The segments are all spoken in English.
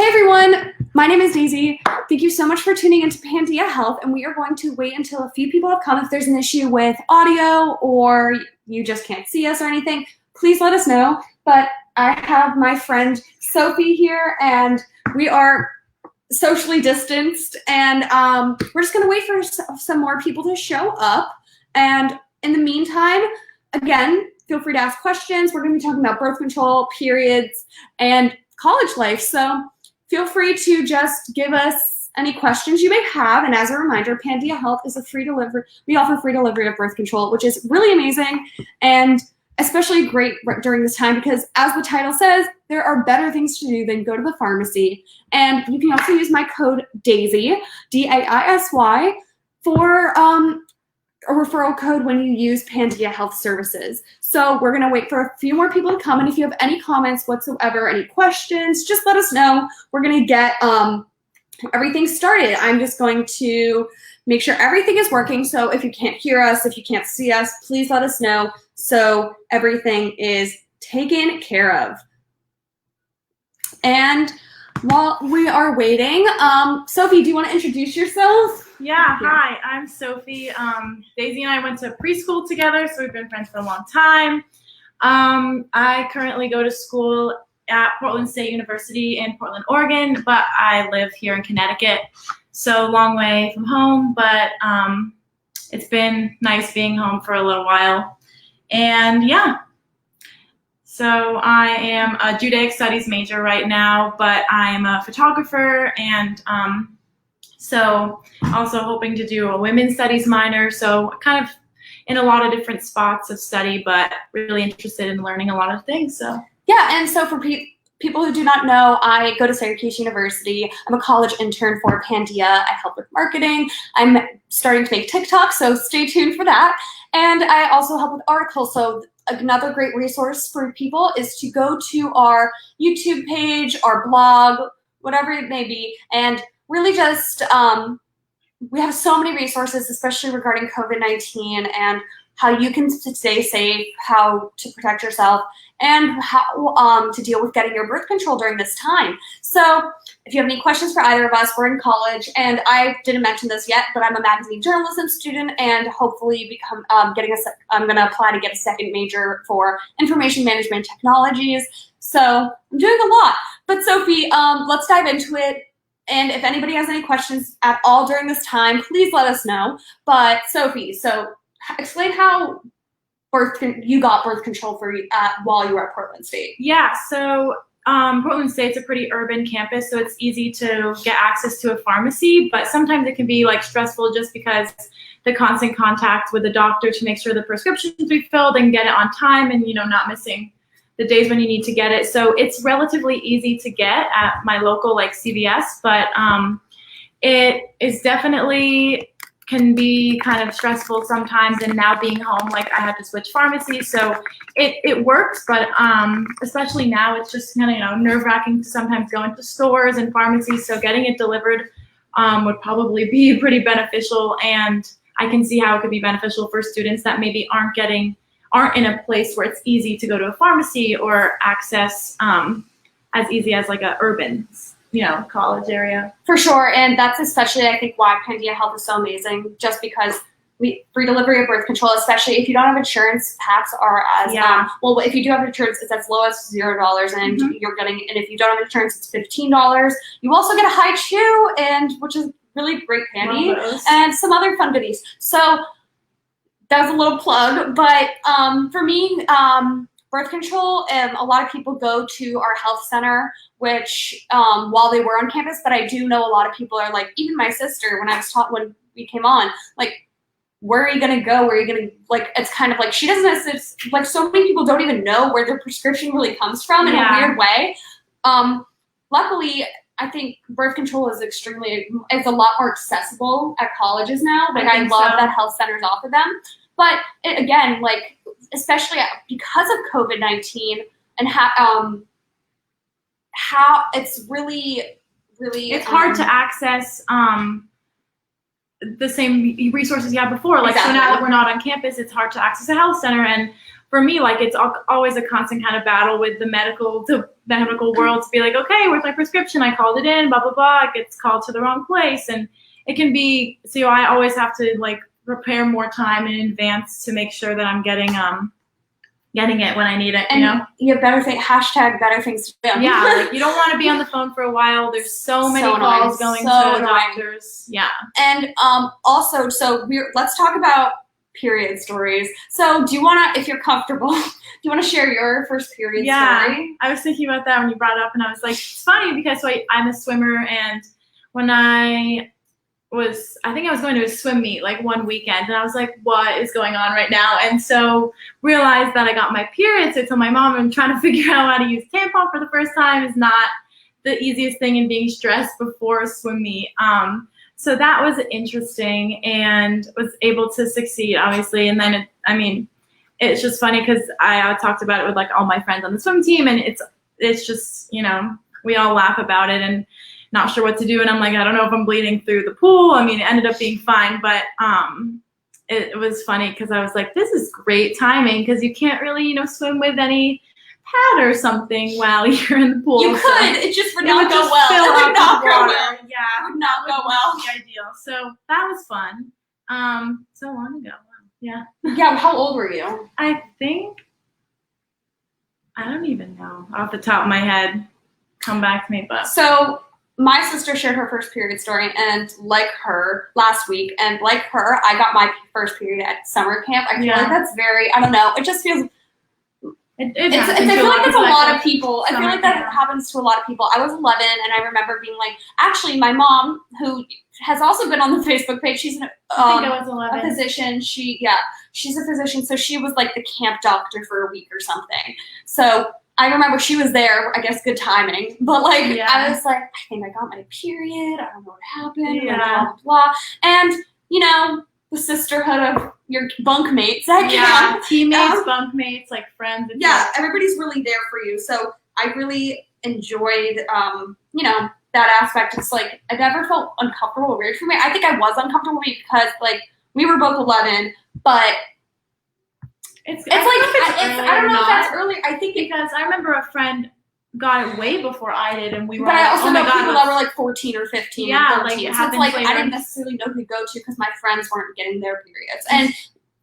Hey everyone, my name is Daisy. Thank you so much for tuning into Pandia Health, and we are going to wait until a few people have come. If there's an issue with audio or you just can't see us or anything, please let us know. But I have my friend Sophie here, and we are socially distanced, and we're just gonna wait for some more people to show up. And in the meantime, again, feel free to ask questions. We're gonna be talking about birth control, periods, and college life. So feel free to just give us any questions you may have. And as a reminder, Pandia Health is a free delivery. We offer free delivery of birth control, which is really amazing and especially great during this time because, as the title says, there are better things to do than go to the pharmacy. And you can also use my code DAISY, DAISY, for a referral code when you use Pandia Health Services. So we're gonna wait for a few more people to come, and if you have any comments whatsoever, any questions, just let us know. We're gonna get everything started. I'm just going to make sure everything is working, so if you can't hear us, if you can't see us, please let us know so everything is taken care of. And while we are waiting, Sophie, do you want to introduce yourself? Yeah, hi, I'm Sophie. Daisy and I went to preschool together, so we've been friends for a long time. I currently go to school at Portland State University in Portland, Oregon, but I live here in Connecticut, so long way from home, but it's been nice being home for a little while. And yeah, so I am a Judaic Studies major right now, but I'm a photographer and so also hoping to do a women's studies minor, so kind of in a lot of different spots of study, but really interested in learning a lot of things. So yeah, and so for people who do not know, I go to Syracuse University. I'm a college intern for Pandia. I help with marketing. I'm starting to make TikTok, so stay tuned for that. And I also help with articles, so another great resource for people is to go to our YouTube page, our blog, whatever it may be, and really just, we have so many resources, especially regarding COVID-19 and how you can stay safe, how to protect yourself, and how to deal with getting your birth control during this time. So if you have any questions for either of us, we're in college, and I didn't mention this yet, but I'm a magazine journalism student and hopefully I'm gonna apply to get a second major for information management technologies. So I'm doing a lot. But Sophie, let's dive into it. And if anybody has any questions at all during this time, please let us know. But Sophie, so explain how you got birth control while you were at Portland State. Yeah, so Portland State's a pretty urban campus, so it's easy to get access to a pharmacy, but sometimes it can be like stressful just because the constant contact with the doctor to make sure the prescriptions be filled and get it on time and, you know, not missing the days when you need to get it. So it's relatively easy to get at my local like CVS, but it is definitely can be kind of stressful sometimes. And now being home, like I had to switch pharmacies, so it works, but especially now it's just kind of, you know, nerve-wracking to sometimes go into stores and pharmacies. So getting it delivered would probably be pretty beneficial, and I can see how it could be beneficial for students that maybe aren't in a place where it's easy to go to a pharmacy or access as easy as like a urban, you know, college area. For sure, and that's especially, I think, why Pandia Health is so amazing, just because free delivery of birth control, especially if you don't have insurance, packs are as, well, if you do have insurance, it's as low as $0, and you're getting, and if you don't have insurance, it's $15. You also get a high chew, and which is really great candy, and some other fun goodies. So that was a little plug, but for me, birth control, a lot of people go to our health center, which while they were on campus, but I do know a lot of people are like, even my sister, when we came on, like, where are you gonna go? Where are you gonna, like, it's kind of like, she doesn't, it's like so many people don't even know where their prescription really comes from in a weird way. Luckily, I think birth control is it's a lot more accessible at colleges now. Like, I love that health centers offer them. But again, like, especially because of COVID-19 and how it's really, it's hard to access the same resources you had before. Like, so now that we're not on campus, it's hard to access a health center. And for me, like, it's always a constant kind of battle with the medical medical world to be like, okay, where's my prescription? I called it in, blah, blah, blah. It gets called to the wrong place. And it can be, so I always have to like prepare more time in advance to make sure that I'm getting it when I need it, and you know? You have better things to do. Yeah, like you don't want to be on the phone for a while. There's so many calls going to doctors. Yeah. And also, so let's talk about period stories. So do you want to, if you're comfortable, do you want to share your first period story? I was thinking about that when you brought it up, and I was like, it's funny because I'm a swimmer, and when I think I was going to a swim meet like one weekend, and I was like, what is going on right now? And so realized that I got my period. So I told my mom, I'm trying to figure out how to use tampon for the first time is not the easiest thing, in being stressed before a swim meet. So that was interesting, and was able to succeed, obviously. And then, it's just funny because I talked about it with like all my friends on the swim team, and it's just, we all laugh about it and not sure what to do. And I'm like, I don't know if I'm bleeding through the pool. It ended up being fine, but it was funny because I was like, this is great timing, because you can't really, swim with any pad or something while you're in the pool. You could. It just would not go well. It would not go well. Yeah, it would not go well. The ideal. So that was fun. So long ago. Wow. Yeah. Yeah. How old were you? I don't even know off the top of my head. Come back to me, but so my sister shared her first period story, and like her last week, and like her, I got my first period at summer camp. I feel like that's very, I don't know. It just feels. I feel like that's a lot of people. I feel like that happens to a lot of people. I was 11, and I remember being like, actually, my mom, who has also been on the Facebook page, she's I think I was 11. a physician. She's a physician, so she was like the camp doctor for a week or something. So I remember she was there. I guess good timing, but like I was like, I think I got my period. I don't know what happened. Yeah. Blah blah blah. And the sisterhood of your bunkmates at camp. Teammates, bunkmates, like friends. Everybody's really there for you. So I really enjoyed, that aspect. It's like, I never felt uncomfortable or weird for me. I think I was uncomfortable because like we were both 11, but it's like, I don't know if that's early. I think because I remember a friend got it way before I did, and we were. But I also know people that were like 14 or 15. Yeah, or 13. So it's like I didn't necessarily know who to go to because my friends weren't getting their periods. And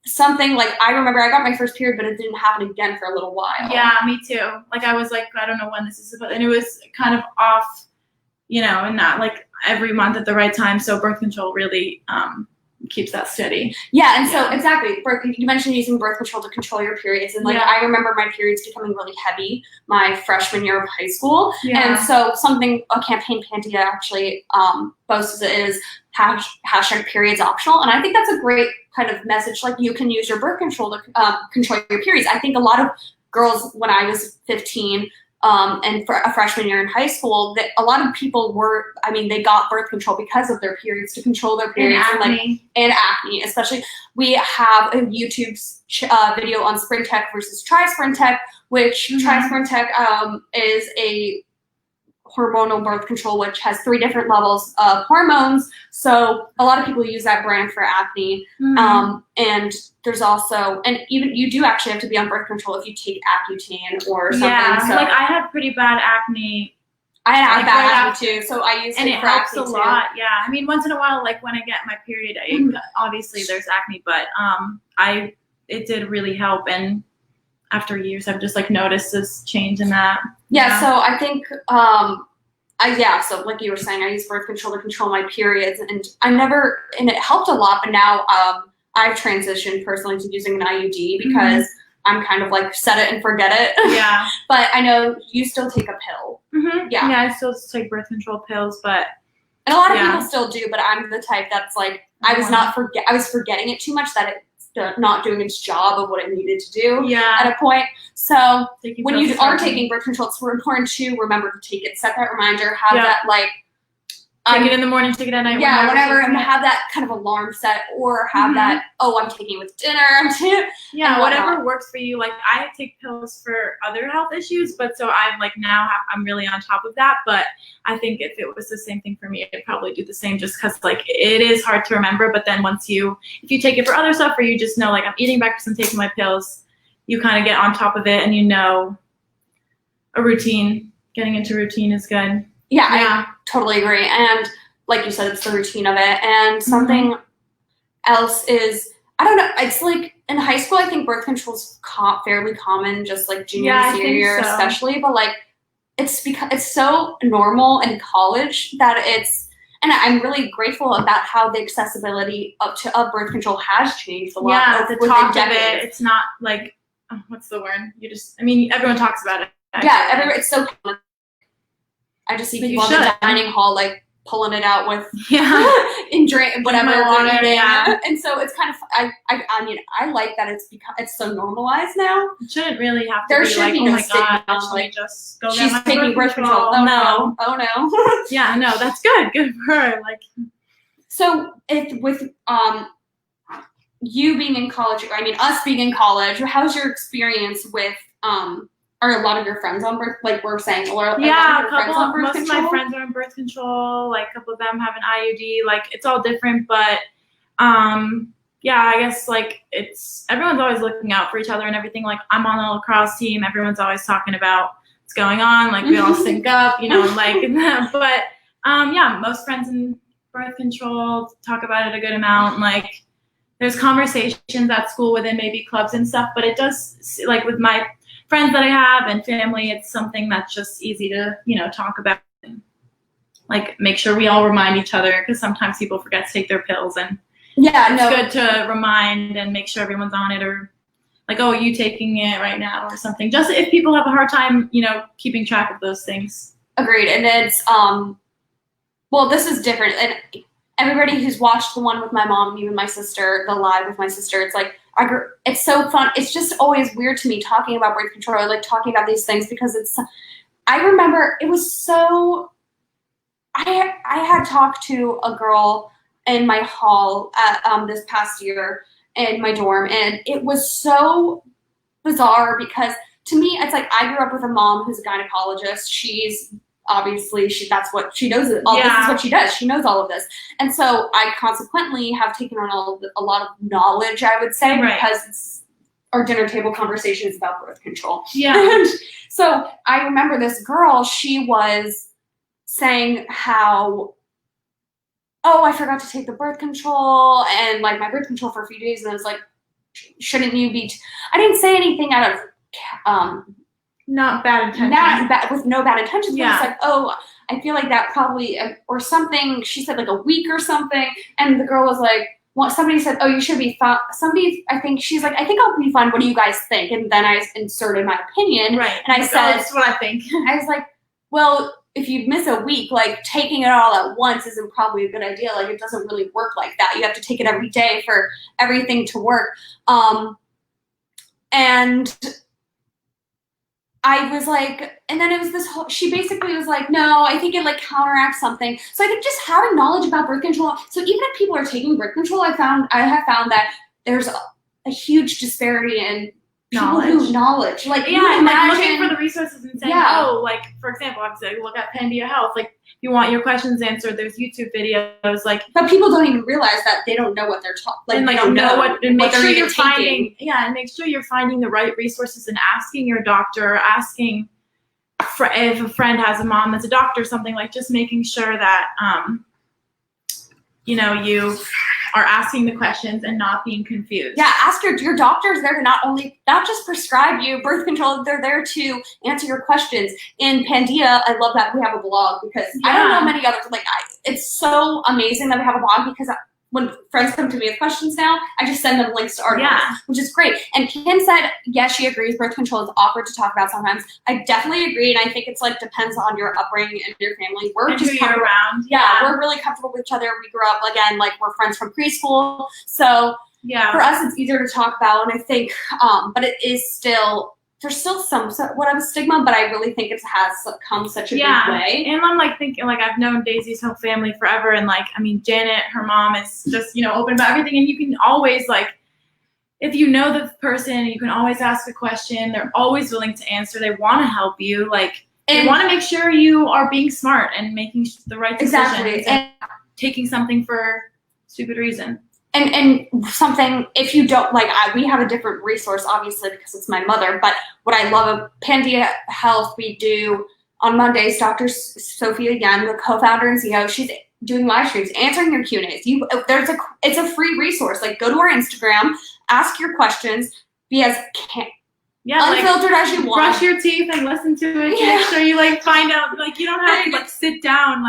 something like I remember I got my first period, but it didn't happen again for a little while. Yeah, me too. Like I was like, I don't know when this is, and it was kind of off, and not like every month at the right time. So birth control really keeps that steady. Yeah, and so exactly, you mentioned using birth control to control your periods, and like I remember my periods becoming really heavy my freshman year of high school, and so a campaign Pandia actually boasts is hashtag periods optional, and I think that's a great kind of message. Like you can use your birth control to control your periods. I think a lot of girls when I was 15. And for a freshman year in high school, that a lot of people they got birth control because of their periods, to control their periods and acne, especially. We have a YouTube video on Spring Tech versus Try Spring Tech, which Try Spring Tech is a hormonal birth control, which has 3 different levels of hormones. So a lot of people use that brand for acne. And there's also, and even you do actually have to be on birth control if you take Accutane or something. Yeah, so, like I had pretty bad acne. I had bad acne too, so I used it for helps acne a lot. Yeah, once in a while, like when I get my period, obviously there's acne, but it did really help. And after years, I've just like noticed this change in that. Yeah, so I think, so like you were saying, I use birth control to control my periods, and it helped a lot, but now I've transitioned personally to using an IUD because I'm kind of like set it and forget it. Yeah. But I know you still take a pill. Yeah. Yeah, I still take birth control pills, but. And a lot of people still do, but I'm the type that's like, I was forgetting it too much that it's not doing its job of what it needed to do at a point. So when you are taking birth control, it's important to remember to take it, set that reminder, have that like, take it in the morning, take it at night. Yeah, whatever, and have that kind of alarm set, or have that, I'm taking it with dinner. Yeah, whatever works for you. Like I take pills for other health issues, but so I'm like I'm really on top of that. But I think if it was the same thing for me, I'd probably do the same, just because like it is hard to remember. But then if you take it for other stuff, or you just know like I'm eating breakfast and taking my pills, you kind of get on top of it, and a routine. getting into routine is good. Yeah, I totally agree. And like you said, it's the routine of it. And something else is, I don't know, it's like in high school, I think birth control is fairly common, just like junior and senior year especially. But like, it's because it's so normal in college that and I'm really grateful about how the accessibility of birth control has changed a lot. Yeah, the talk of it, it's not like, what's the word? Everyone talks about it. It's so common. I just see people in the dining hall like pulling it out with in drink whatever they're eating. And so it's kind of I like that it's so normalized now. It shouldn't really have to there be should like, be oh no my stigma, god, like just go she's get taking birth control. Oh no. Yeah, no, that's good for her. Like, so with you being in college, us being in college, how's your experience with are a lot of your friends on birth, like we're saying, or most of my friends are on birth control, like a couple of them have an IUD, like it's all different, but I guess like everyone's always looking out for each other and everything. Like I'm on a lacrosse team, everyone's always talking about what's going on, like we all sync up, but most friends in birth control talk about it a good amount. Like there's conversations at school within maybe clubs and stuff, but it does, like with my friends that I have and family, it's something that's just easy to, talk about. Like make sure we all remind each other, because sometimes people forget to take their pills, and it's good to remind and make sure everyone's on it, or like, oh, are you taking it right now or something? Just if people have a hard time, keeping track of those things. Agreed. And it's this is different. And everybody who's watched the one with my mom, even my sister, the live with my sister, it's like it's so fun. It's just always weird to me talking about birth control, like talking about these things, because I remember it was so. I had talked to a girl in my hall at, this past year in my dorm, and it was so bizarre because to me, it's like I grew up with a mom who's a gynecologist. She's obviously that's what she knows. This is what she does. She knows all of this, and so I consequently have taken on a lot of knowledge, I would say, because our dinner table conversation is about birth control. Yeah. And so I remember this girl. She was saying how, oh, I forgot to take the birth control, and like my birth control for a few days, and I was like, shouldn't you be? I didn't say anything out of not bad intentions. With no bad intentions. Yeah. But it's like, oh, I feel like that probably, or something. She said like a week or something, and the girl was like, well, somebody said, oh, you should be fine. She's like, I think I'll be fine. What do you guys think? And then I inserted my opinion. Right. And I said, that's what I think. I was like, well, if you miss a week, like taking it all at once isn't probably a good idea. Like it doesn't really work like that. You have to take it every day for everything to work. And I was like, and then it was this whole, she basically was like, no, I think it like counteracts something. So I think just having knowledge about birth control. So even if people are taking birth control, I have found that there's a huge disparity in knowledge. Like, like looking for the resources and saying, oh, like, for example, obviously, look at Pandia Health. Like, if you want your questions answered, there's YouTube videos. Like, but people don't even realize that they don't know what they're talking. Like, and they don't know what and make sure you're finding. Yeah, and make sure you're finding the right resources and asking your doctor, asking if a friend has a mom that's a doctor or something. Like, just making sure that you are asking the questions and not being confused. Yeah, ask your doctors there to not just prescribe you birth control, they're there to answer your questions. In Pandia, I love that we have a blog, because I don't know many others. Like, it's so amazing that we have a blog, because when friends come to me with questions now, I just send them links to articles, which is great. And Kim said, yes, she agrees birth control is awkward to talk about sometimes. I definitely agree, and I think it's like depends on your upbringing and your family. We're just around. Yeah, we're really comfortable with each other. We grew up, again, like we're friends from preschool. So for us, it's easier to talk about, and I think, but it is still, there's still some what of a stigma, but I really think it has come such a big way. And I'm like thinking, like, I've known Daisy's whole family forever, and like, I mean, Janet, her mom, is just, open about everything, and you can always, like, if you know the person, you can always ask a question. They're always willing to answer. They want to help you. Like, they want to make sure you are being smart and making the right decisions and taking something for stupid reason. And something, if you don't, like, we have a different resource, obviously, because it's my mother, but what I love of Pandia Health, we do On Mondays, Dr. Sophia Young, the co-founder and CEO, she's doing live streams, answering your Q&As. It's a free resource. Like, go to our Instagram, ask your questions, be as unfiltered as you want. Brush your teeth and listen to it. Yeah. Make sure you find out. You don't have to sit down.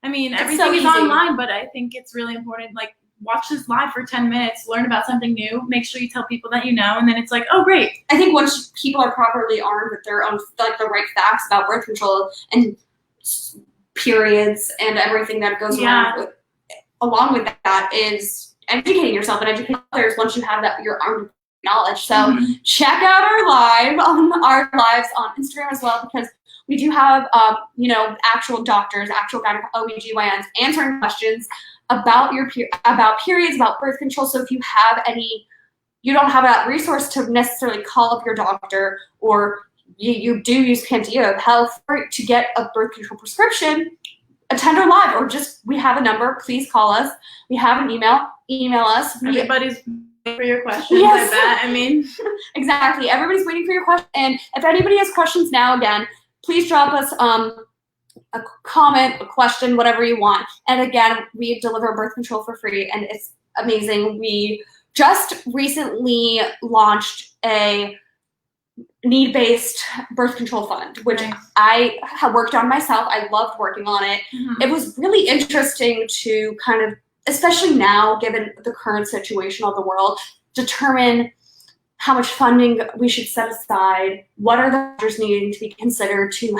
Everything so is easy. online, but I think it's really important. Watch this live for 10 minutes, learn about something new, make sure you tell people that you know, and then it's oh, great. I think once people are properly armed with their own, the right facts about birth control and periods and everything that goes along with that is educating yourself and educating others once you have that, you're armed with knowledge. So check out our lives on Instagram as well, because we do have, actual doctors, actual OBGYNs answering questions about periods, about birth control. So if you have you don't have that resource to necessarily call up your doctor, or you do use Pandia Health to get a birth control prescription, attend our live, or we have a number. Please call us. We have an email us. Everybody's waiting for your questions. Yes. I bet. Exactly. Everybody's waiting for your question. And if anybody has questions now, again, please drop us a comment, a question, whatever you want. And again, we deliver birth control for free, and it's amazing. We just recently launched a need-based birth control fund, which I have worked on myself. I loved working on it. It was really interesting to kind of, especially now, given the current situation of the world, determine how much funding we should set aside, what are the factors needing to be considered to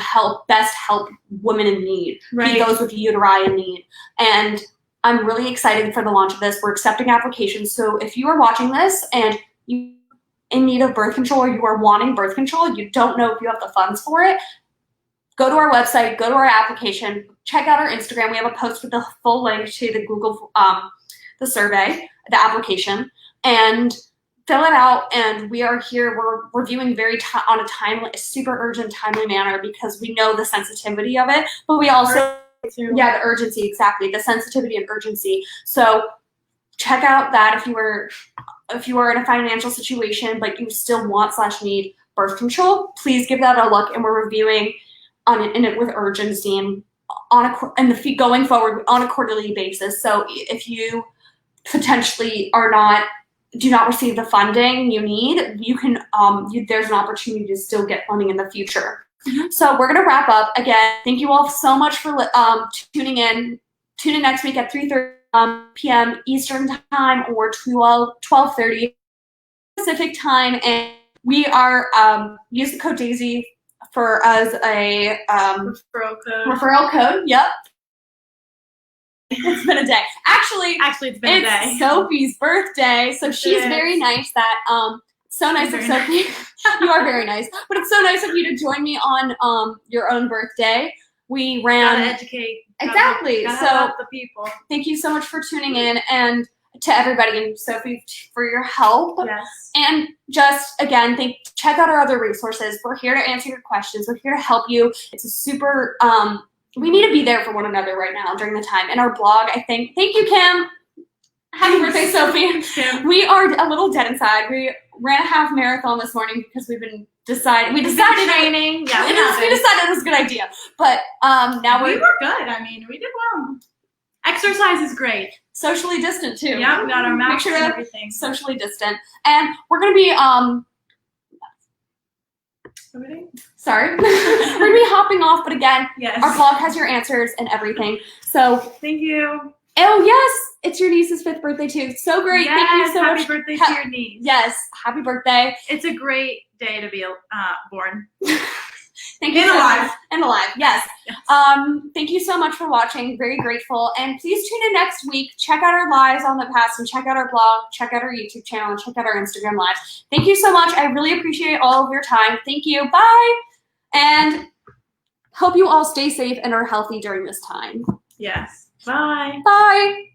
best help women in need, those with uteri in need. And I'm really excited for the launch of this. We're accepting applications. So if you are watching this and you're in need of birth control, or you are wanting birth control, you don't know if you have the funds for it, go to our website, go to our application, check out our Instagram. We have a post with the full link to the Google, the survey, the application, and fill it out. And we are here. We're reviewing on a super urgent, timely manner, because we know the sensitivity of it, but we also, the urgency, exactly, the sensitivity and urgency. So check out that if you are in a financial situation, but you still want/need birth control, please give that a look. And we're reviewing in it with urgency and going forward on a quarterly basis. So if you potentially do not receive the funding you need, you can there's an opportunity to still get funding in the future. So we're gonna wrap up. Again, thank you all so much for tuning in. Tune in next week at 3:30 p.m. Eastern time, or 12:30 Pacific time, and we are use the code Daisy as a referral code. Yep. It's been a day. Actually, it's been a day. It's Sophie's birthday, so she's very nice. So nice of Sophie. You are very nice, but it's so nice of you to join me on your own birthday. We ran. Gotta educate. Exactly. Gotta so help the people. Thank you so much for tuning in, and to everybody, and Sophie for your help. Yes. And just again, check out our other resources. We're here to answer your questions. We're here to help you. It's a super. We need to be there for one another right now during the time. And our blog, I think. Thank you, Kim. Happy birthday, Sophie. Kim. We are a little dead inside. We ran a half marathon this morning because we decided training. We decided it was a good idea. But now we were good. I mean, we did well. Exercise is great. Socially distant too. Yeah, we got our masks and everything. Socially distant. And we're gonna be sorry. We're gonna be hopping off, but again, our blog has your answers and everything. So thank you. Oh yes, it's your niece's 5th birthday too. So great. Yes, thank you so much. Happy birthday to your niece. Yes, happy birthday. It's a great day to be born. Thank you. And alive. Yes. Yes. Thank you so much for watching. Very grateful. And please tune in next week. Check out our lives on the past, and check out our blog, check out our YouTube channel, and check out our Instagram lives. Thank you so much. I really appreciate all of your time. Thank you. Bye. And hope you all stay safe and are healthy during this time. Yes. Bye. Bye.